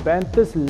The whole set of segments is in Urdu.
35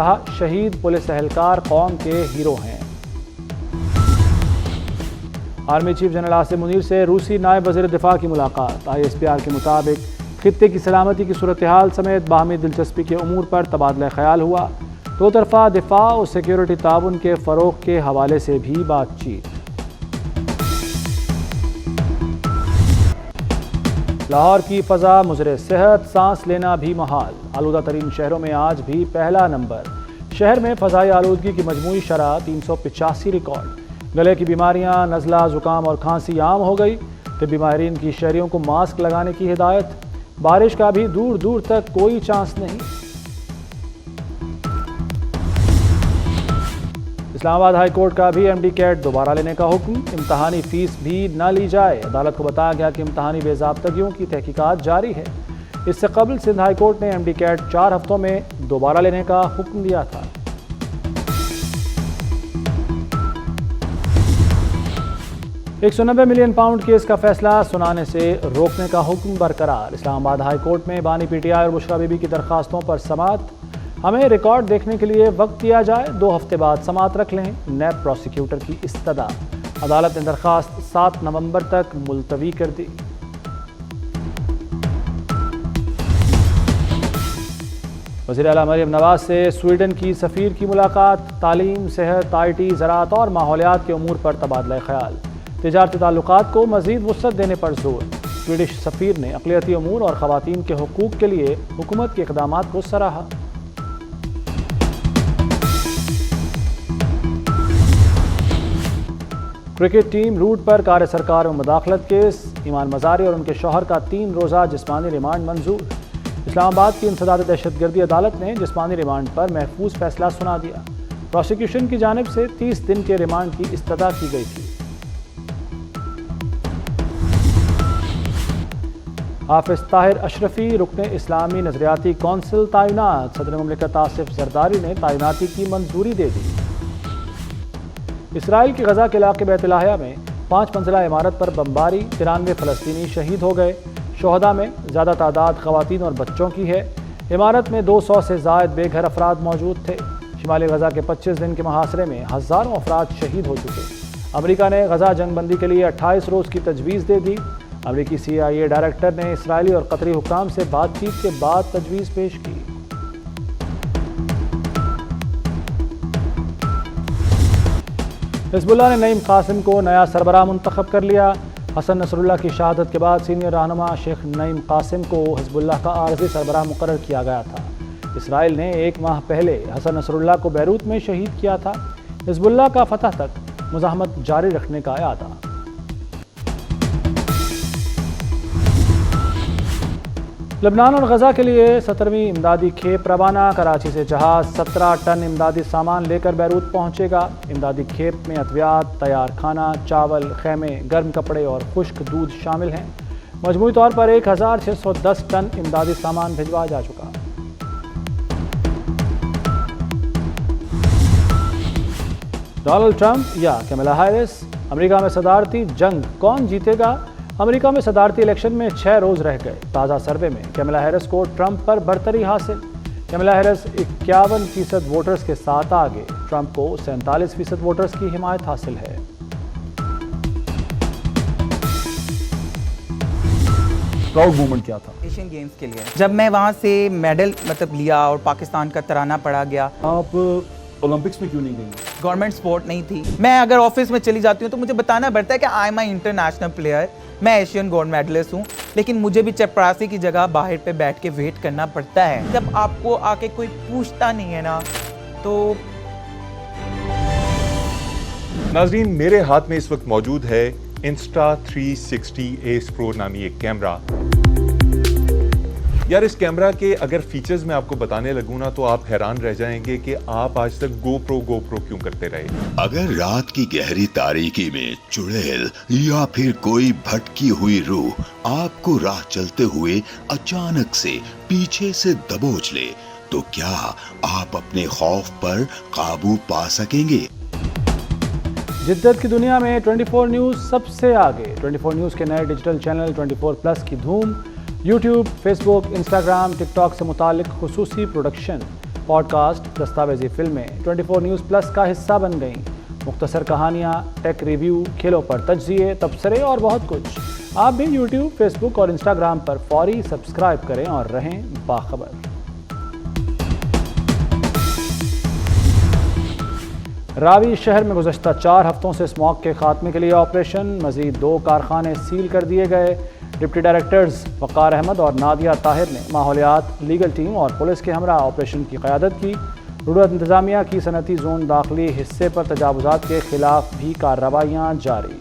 کہا شہید پولیس اہلکار قوم کے ہیرو ہیں۔ Army chief general Asim Munir سے روسی نائب وزیر دفاع کی ملاقات۔ ISPR کے مطابق خطے کی سلامتی کی صورتحال سمیت باہمی دلچسپی کے امور پر تبادلہ خیال ہوا۔ دو طرفہ دفاع اور سیکیورٹی تعاون کے فروغ کے حوالے سے بھی بات چیت۔ لاہور کی فضا مضر صحت، سانس لینا بھی محال۔ آلودہ ترین شہروں میں آج بھی پہلا نمبر۔ شہر میں فضائی آلودگی کی مجموعی شرح 385 ریکارڈ۔ گلے کی بیماریاں، نزلہ، زکام اور کھانسی عام ہو گئی۔ طبی ماہرین کی شہریوں کو ماسک لگانے کی ہدایت۔ بارش کا بھی دور دور تک کوئی چانس نہیں۔ اسلام آباد ہائی کورٹ کا بھی MD کیٹ دوبارہ لینے کا حکم۔ امتحانی فیس بھی نہ لی جائے۔ عدالت کو بتایا گیا کہ امتحانی بے ضابطگیوں کی تحقیقات جاری ہے۔ اس سے قبل سندھ ہائی کورٹ نے MD کیٹ 4 ہفتوں میں دوبارہ لینے کا حکم دیا تھا۔ £190 ملین کیس کا فیصلہ سنانے سے روکنے کا حکم برقرار۔ اسلام آباد ہائی کورٹ میں بانی PTI اور بشریٰ بی بی کی درخواستوں پر سماعت۔ ہمیں ریکارڈ دیکھنے کے لیے وقت دیا جائے، 2 ہفتے بعد سماعت رکھ لیں، نیب پروسیکیوٹر کی استدعا۔ عدالت نے درخواست 7 نومبر تک ملتوی کر دی۔ وزیر اعلیٰ مریم نواز سے سویڈن کی سفیر کی ملاقات۔ تعلیم، صحت، IT، زراعت اور ماحولیات کے امور پر تبادلہ خیال۔ تجارتی تعلقات کو مزید وسعت دینے پر زور۔ سویڈش سفیر نے اقلیتی امور اور خواتین کے حقوق کے لیے حکومت کے اقدامات کو سراہا۔ کرکٹ ٹیم روٹ پر کار سرکار میں مداخلت کیس۔ ایمان مزاری اور ان کے شوہر کا 3 روزہ جسمانی ریمانڈ منظور۔ اسلام آباد کی انسداد دہشت گردی عدالت نے جسمانی ریمانڈ پر محفوظ فیصلہ سنا دیا۔ پروسیکیوشن کی جانب سے 30 دن کے ریمانڈ کی استدعا کی گئی تھی۔ حافظ طاہر اشرفی رکن اسلامی نظریاتی کونسل تعینات۔ صدر مملکت آصف زرداری نے تعیناتی کی منظوری دے دی۔ اسرائیل کی غزہ کے علاقے بیت لاہیا میں 5 منزلہ عمارت پر بمباری، 93 فلسطینی شہید ہو گئے۔ شہداء میں زیادہ تعداد خواتین اور بچوں کی ہے۔ عمارت میں 200 سے زائد بے گھر افراد موجود تھے۔ شمالی غزہ کے 25 دن کے محاصرے میں ہزاروں افراد شہید ہو چکے۔ امریکہ نے غزہ جنگ بندی کے لیے 28 روز کی تجویز دے دی۔ امریکی CIA ڈائریکٹر نے اسرائیلی اور قطری حکام سے بات چیت کے بعد تجویز پیش کی۔ حزب اللہ نے نعیم قاسم کو نیا سربراہ منتخب کر لیا۔ حسن نصر اللہ کی شہادت کے بعد سینئر رہنما شیخ نعیم قاسم کو حزب اللہ کا عارضی سربراہ مقرر کیا گیا تھا۔ اسرائیل نے 1 ماہ پہلے حسن نصر اللہ کو بیروت میں شہید کیا تھا۔ حزب اللہ کا فتح تک مزاحمت جاری رکھنے کا اعادہ۔ لبنان اور غزہ کے لیے 17ویں امدادی کھیپ روانہ۔ کراچی سے جہاز 17 ٹن امدادی سامان لے کر بیروت پہنچے گا۔ امدادی کھیپ میں ادویات، تیار کھانا، چاول، خیمے، گرم کپڑے اور خشک دودھ شامل ہیں۔ مجموعی طور پر 1610 ٹن امدادی سامان بھجوایا جا چکا۔ ڈونلڈ ٹرمپ یا کیملا ہیرس؟ امریکہ میں صدارتی جنگ کون جیتے گا؟ امریکہ میں صدارتی الیکشن میں 6 روز رہ گئے۔ تازہ سروے میں کیملا ہیرس کو ٹرمپ پر برتری حاصل۔ کیملا ہیرس 51% ووٹرز کے ساتھ آگے۔ ٹرمپ کو 47% ووٹرز کی حمایت حاصل ہے۔ پراؤڈ مومنٹ کیا تھا ایشین گیمز کے لیے جب میں وہاں سے میڈل لیا اور پاکستان کا ترانہ پڑھا گیا؟ آپ اولمپکس میں کیوں نہیں گئی؟ گورنمنٹ سپورٹ نہیں تھی۔ میں اگر آفس میں چلی جاتی ہوں تو مجھے بتانا پڑتا ہے کہ I am a international player, میں ایشین گولڈ میڈلسٹ ہوں، لیکن مجھے بھی چپراسی کی جگہ باہر پہ بیٹھ کے ویٹ کرنا پڑتا ہے۔ جب آپ کو آ کے کوئی پوچھتا نہیں ہے نا تو۔ ناظرین، میرے ہاتھ میں اس وقت موجود ہے Insta360 Ace Pro نامی ایک کیمرہ۔ یار اس کیمرہ کے اگر فیچرز میں آپ کو بتانے لگوں نا تو آپ حیران رہ جائیں گے کہ آپ آج تک گو پرو کیوں کرتے رہے۔ اگر رات کی گہری تاریکی میں چڑیل یا پھر کوئی بھٹکی ہوئی روح آپ کو راہ چلتے ہوئے اچانک سے پیچھے سے دبوچ لے تو کیا آپ اپنے خوف پر قابو پا سکیں گے؟ جدت کی دنیا میں 24 نیوز سب سے آگے۔ 24 نیوز کے نئے ڈیجیٹل چینل 24 کی دھوم۔ یوٹیوب، فیس بک، انسٹاگرام، ٹک ٹاک سے متعلق خصوصی پروڈکشن پوڈ کاسٹ، دستاویزی فلمیں 24 نیوز پلس کا حصہ بن گئیں۔ مختصر کہانیاں، ٹیک ریویو، کھیلوں پر تجزیے، تبصرے اور بہت کچھ۔ آپ بھی یوٹیوب، فیس بک اور انسٹاگرام پر فوری سبسکرائب کریں اور رہیں باخبر۔ راوی شہر میں گزشتہ 4 ہفتوں سے اسموگ کے خاتمے کے لیے آپریشن، مزید 2 کارخانے سیل کر دیے گئے۔ ڈپٹی ڈائریکٹرز وقار احمد اور نادیہ طاہر نے ماحولیات، لیگل ٹیم اور پولیس کے ہمراہ آپریشن کی قیادت کی۔ روڈ انتظامیہ کی صنعتی زون داخلی حصے پر تجاوزات کے خلاف بھی کارروائیاں جاری۔